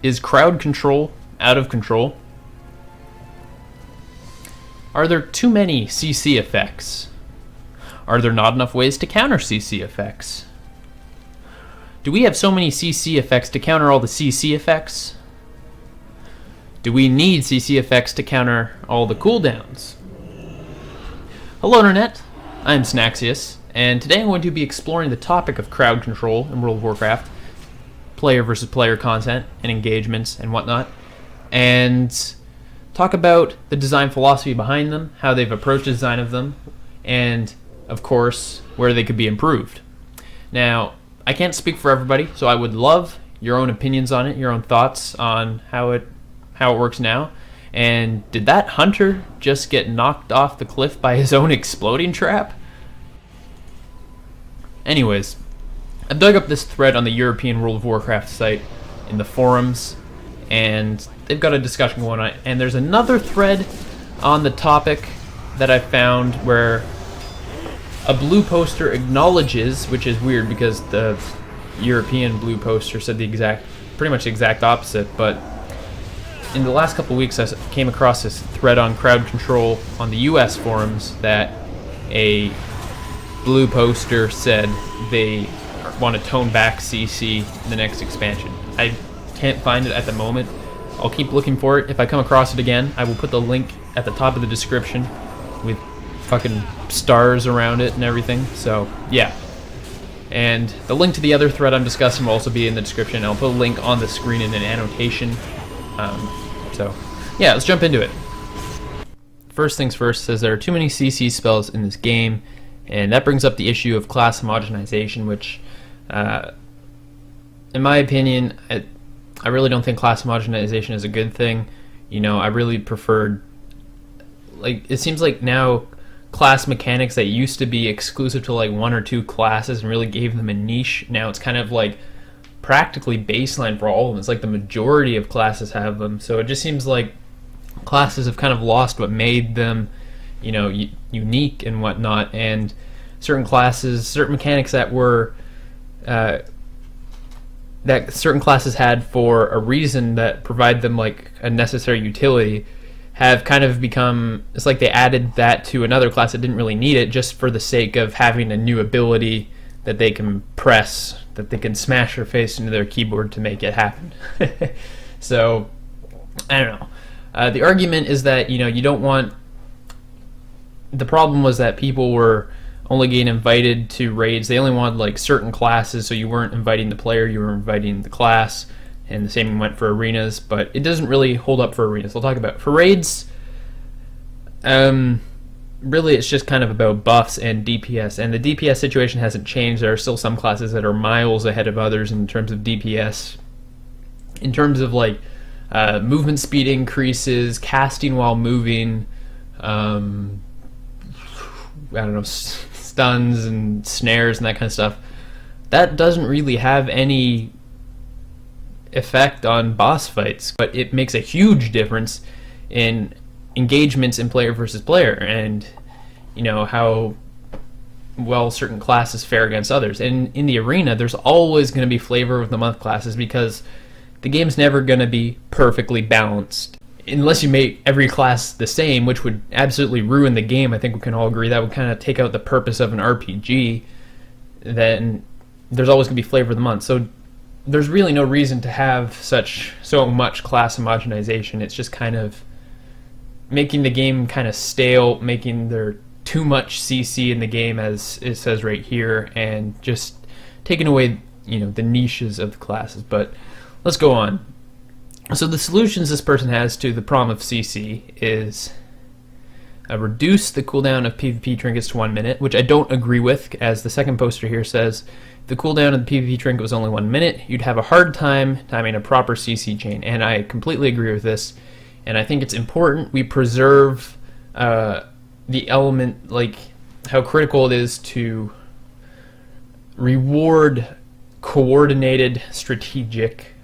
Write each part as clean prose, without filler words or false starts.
Is crowd control out of control? Are there too many CC effects? Are there not enough ways to counter CC effects? Do we have so many CC effects to counter all the CC effects? Do we need CC effects to counter all the cooldowns? Hello Internet, I'm Snaxius, and today I'm going to be exploring the topic of crowd control in World of Warcraft, player versus player content and engagements and whatnot, and talk about the design philosophy behind them, how they've approached the design of them, and of course where they could be improved. Now, I can't speak for everybody, so I would love your own opinions on it, your own thoughts on how it works now. And did that hunter just get knocked off the cliff by his own exploding trap? Anyways, I've dug up this thread on the European World of Warcraft site in the forums, and they've got a discussion going on. And there's another thread on the topic that I found where a blue poster acknowledges, which is weird because the European blue poster said pretty much the exact opposite, but in the last couple of weeks I came across this thread on crowd control on the US forums that a blue poster said they want to tone back CC in the next expansion. I can't find it at the moment. I'll keep looking for it. If I come across it again, I will put the link at the top of the description with fucking stars around it and everything. So yeah, and the link to the other thread I'm discussing will also be in the description. I'll put a link on the screen in an annotation. So yeah, let's jump into it. First things first, says there are too many CC spells in this game, and that brings up the issue of class homogenization, which in my opinion, I really don't think class homogenization is a good thing. You know, I really preferred, like, it seems like now class mechanics that used to be exclusive to like one or two classes and really gave them a niche, now it's kind of like practically baseline for all of them. It's like the majority of classes have them, so it just seems like classes have kind of lost what made them, you know, unique and whatnot, and certain classes, certain mechanics that were that certain classes had for a reason that provide them like a necessary utility have kind of become, it's like they added that to another class that didn't really need it just for the sake of having a new ability that they can press, that they can smash their face into their keyboard to make it happen. So, I don't know. The argument is that, you know, you don't want... The problem was that people were only getting invited to raids. They only wanted like certain classes, so you weren't inviting the player, you were inviting the class, and the same went for arenas, but it doesn't really hold up for arenas. I'll talk about it. For raids, really it's just kind of about buffs and DPS, and the DPS situation hasn't changed. There are still some classes that are miles ahead of others in terms of DPS. In terms of like movement speed increases, casting while moving, I don't know, stuns and snares and that kind of stuff, that doesn't really have any effect on boss fights, but it makes a huge difference in engagements in player versus player, and you know how well certain classes fare against others. And in the arena, there's always going to be flavor of the month classes because the game's never going to be perfectly balanced unless you make every class the same, which would absolutely ruin the game. I think we can all agree that would kind of take out the purpose of an RPG. Then there's always going to be flavor of the month, so there's really no reason to have so much class homogenization. It's just kind of making the game kind of stale, making there too much CC in the game, as it says right here, and just taking away, you know, the niches of the classes. But let's go on. So the solutions this person has to the problem of CC is reduce the cooldown of PvP trinkets to 1 minute, which I don't agree with, as the second poster here says, if the cooldown of the PvP trinket was only 1 minute, you'd have a hard time timing a proper CC chain, and I completely agree with this, and I think it's important we preserve the element, like how critical it is to reward coordinated strategic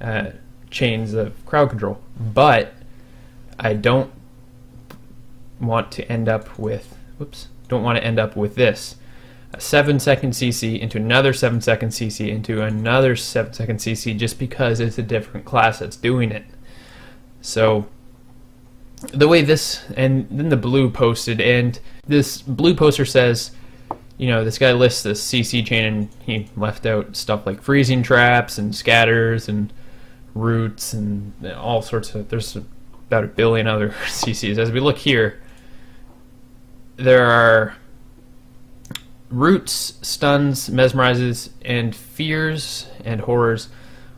chains of crowd control, but I don't want to end up with this. a 7-second CC into another 7-second CC into another 7-second CC just because it's a different class that's doing it. So the way this, and then the blue posted, and this blue poster says, you know, this guy lists this CC chain and he left out stuff like freezing traps and scatters and roots and all sorts of, there's about a billion other CCs. As we look here, there are roots, stuns, mesmerizes, and fears and horrors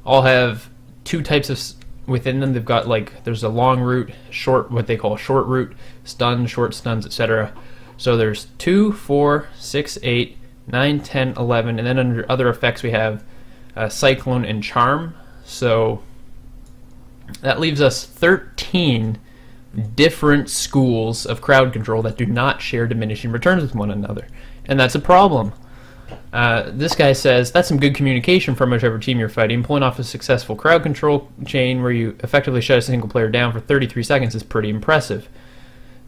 all have two types of within them. They've got like, there's a long root, short, what they call short root, stun, short stuns, etc. So there's 2, 4, 6, 8, 9, 10, 11, and then under other effects we have Cyclone and Charm. So that leaves us 13 different schools of crowd control that do not share diminishing returns with one another. And that's a problem. This guy says, that's some good communication from whichever team you're fighting. Pulling off a successful crowd control chain where you effectively shut a single player down for 33 seconds is pretty impressive.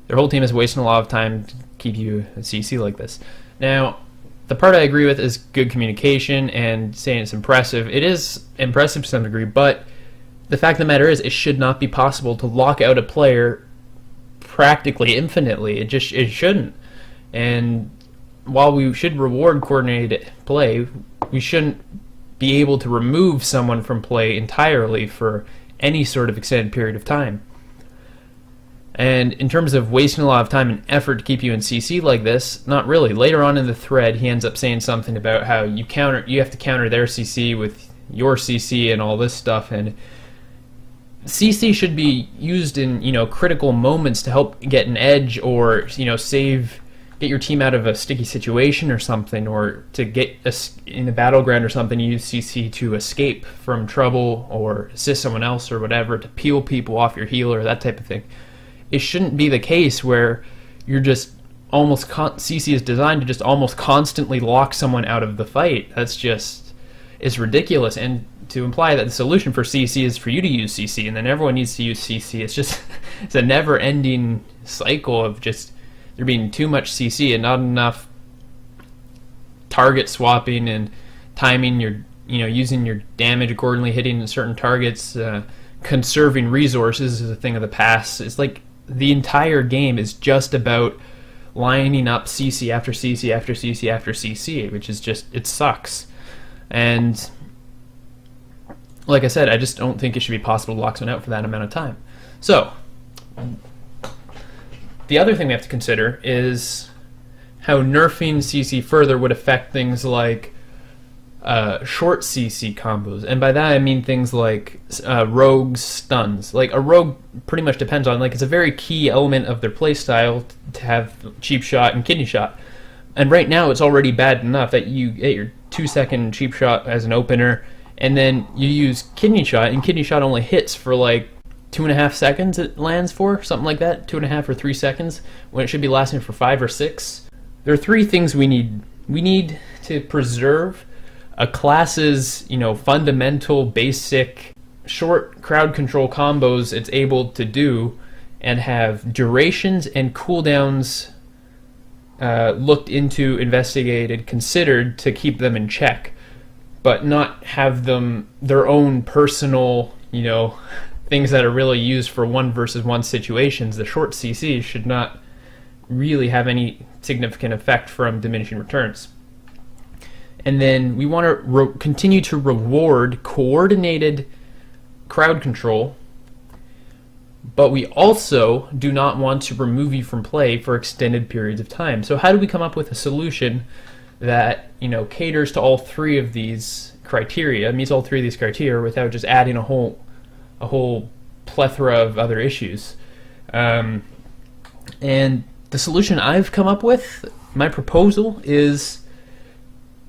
Their whole team is wasting a lot of time to keep you a CC like this. Now, the part I agree with is good communication and saying it's impressive. It is impressive to some degree, but the fact of the matter is it should not be possible to lock out a player practically infinitely. It shouldn't. And while we should reward coordinated play, we shouldn't be able to remove someone from play entirely for any sort of extended period of time. And in terms of wasting a lot of time and effort to keep you in CC like this, not really. Later on in the thread, he ends up saying something about how you have to counter their CC with your CC and all this stuff, and CC should be used in, you know, critical moments to help get an edge, or, you know, get your team out of a sticky situation or something, or to get in a battleground or something. You use CC to escape from trouble or assist someone else or whatever, to peel people off your healer, that type of thing. It shouldn't be the case where you're just almost CC is designed to just almost constantly lock someone out of the fight. That's just, it's ridiculous. And to imply that the solution for CC is for you to use CC and then everyone needs to use CC, it's just, it's a never-ending cycle of just there being too much CC and not enough target swapping and timing your, you know, using your damage accordingly, hitting certain targets, conserving resources is a thing of the past. It's like the entire game is just about lining up CC after CC after CC after CC, which is just, it sucks. And like I said, I just don't think it should be possible to lock someone out for that amount of time. So the other thing we have to consider is how nerfing CC further would affect things like short CC combos, and by that I mean things like rogues stuns. Like a rogue pretty much depends on, like, it's a very key element of their playstyle to have cheap shot and kidney shot, and right now it's already bad enough that you get your 2-second cheap shot as an opener, and then you use kidney shot, and kidney shot only hits for like 2.5 seconds. It lands for something like that, 2.5 or 3 seconds, when it should be lasting for 5 or 6. There are 3 things we need. We need to preserve a class's, you know, fundamental, basic, short crowd control combos it's able to do, and have durations and cooldowns looked into, investigated, considered to keep them in check, but not have them their own personal, you know, things that are really used for 1 versus 1 situations. The short CC should not really have any significant effect from diminishing returns. And then we want to continue to reward coordinated crowd control, but we also do not want to remove you from play for extended periods of time. So how do we come up with a solution that, you know, caters to all 3 of these criteria, meets all 3 of these criteria, without just adding a whole plethora of other issues? And the solution I've come up with, my proposal, is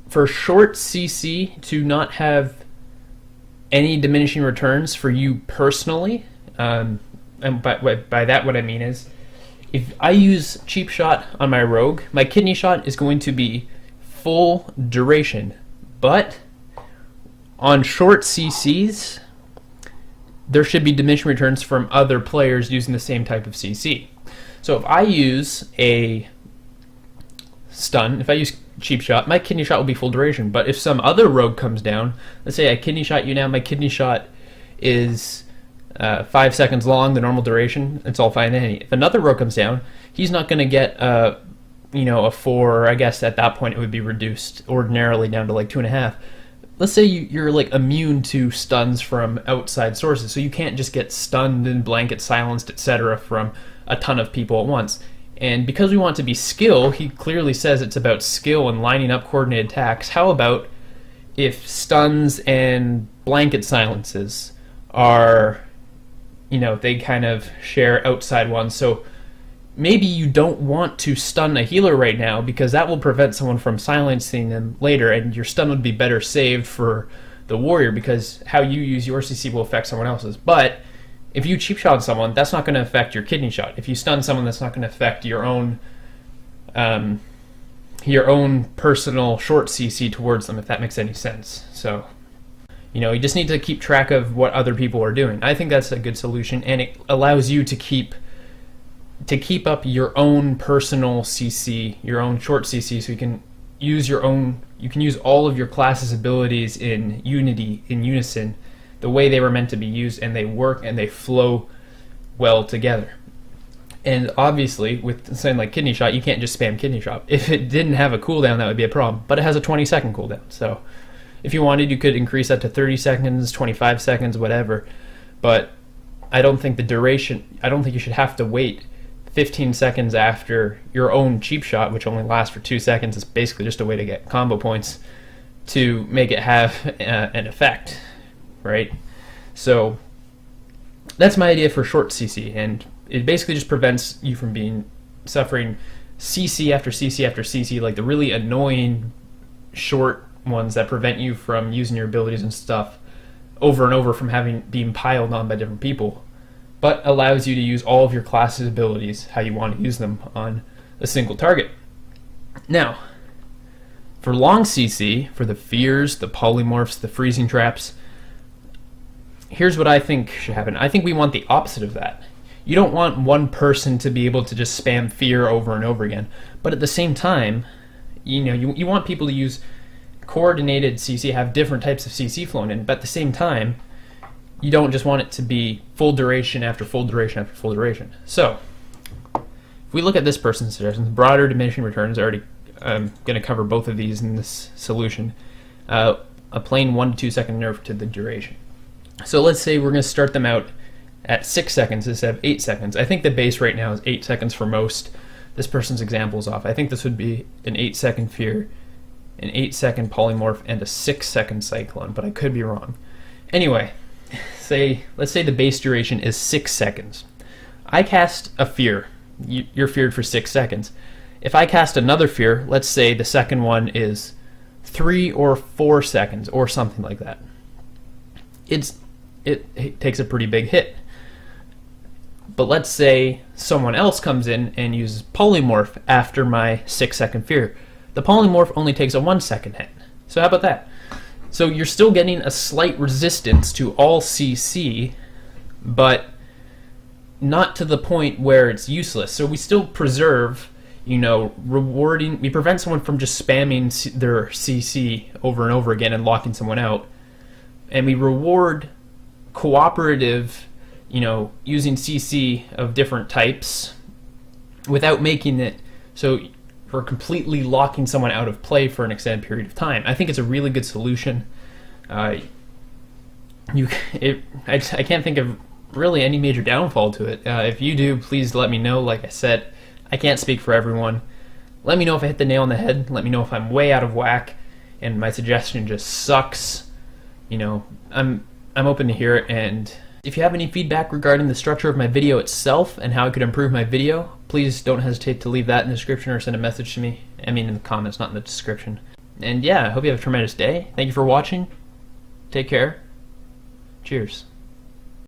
for short CC to not have any diminishing returns for you personally. And by that what I mean is, if I use cheap shot on my rogue, my kidney shot is going to be full duration, but on short CCs there should be diminishing returns from other players using the same type of CC. So if I use a stun, if I use cheap shot, my kidney shot will be full duration. But if some other rogue comes down, let's say I kidney shot you now, my kidney shot is 5 seconds long, the normal duration, it's all fine. If another rogue comes down, he's not going to get a 4. I guess at that point it would be reduced ordinarily down to like 2.5. Let's say you're like immune to stuns from outside sources, so you can't just get stunned and blanket silenced, etc. from a ton of people at once. And because we want to be skill, he clearly says it's about skill and lining up coordinated attacks. How about if stuns and blanket silences are, they kind of share outside ones. So maybe you don't want to stun a healer right now because that will prevent someone from silencing them later, and your stun would be better saved for the warrior because how you use your CC will affect someone else's. But if you cheap shot someone, that's not going to affect your kidney shot. If you stun someone, that's not going to affect your own personal short CC towards them, if that makes any sense. So, you just need to keep track of what other people are doing. I think that's a good solution, and it allows you to keep up your own personal CC, your own short CC, so you can use all of your class's abilities in unison, the way they were meant to be used, and they work and they flow well together. And obviously, with something like kidney shot, you can't just spam kidney shot. If it didn't have a cooldown, that would be a problem. But it has a 20-second cooldown, so if you wanted, you could increase that to 30 seconds, 25 seconds, whatever. But I don't think you should have to wait 15 seconds after your own cheap shot, which only lasts for 2 seconds. It's basically just a way to get combo points to make it have an effect, right? So that's my idea for short CC, and it basically just prevents you from suffering CC after CC after CC, like the really annoying short ones that prevent you from using your abilities and stuff over and over from being piled on by different people, but allows you to use all of your class's abilities how you want to use them on a single target. Now, for long CC, for the fears, the polymorphs, the freezing traps, here's what I think should happen. I think we want the opposite of that. You don't want one person to be able to just spam fear over and over again, but at the same time, you want people to use coordinated CC, have different types of CC flowing in, but at the same time, you don't just want it to be full duration after full duration after full duration. So, if we look at this person's suggestions, broader diminishing returns, already going to cover both of these in this solution. A plain 1 to 2 second nerf to the duration. So let's say we're going to start them out at 6 seconds instead of 8 seconds. I think the base right now is 8 seconds for most. This person's example is off. I think this would be an 8-second fear, an 8-second polymorph, and a 6-second cyclone, but I could be wrong. Anyway, let's say the base duration is 6 seconds. I cast a fear. You're feared for 6 seconds. If I cast another fear, let's say the second one is 3 or 4 seconds or something like that. It takes a pretty big hit. But let's say someone else comes in and uses polymorph after my 6-second fear. The polymorph only takes a 1-second hit. So how about that? So you're still getting a slight resistance to all CC, but not to the point where it's useless. So we still preserve, we prevent someone from just spamming their CC over and over again and locking someone out. And we reward cooperative, using CC of different types without making it so we're completely locking someone out of play for an extended period of time. I think it's a really good solution. I can't think of really any major downfall to it. If you do, please let me know. Like I said, I can't speak for everyone. Let me know if I hit the nail on the head. Let me know if I'm way out of whack and my suggestion just sucks. I'm open to hear it, and if you have any feedback regarding the structure of my video itself and how I could improve my video, please don't hesitate to leave that in the description or send a message to me. I mean in the comments, not in the description. And yeah, I hope you have a tremendous day. Thank you for watching. Take care. Cheers.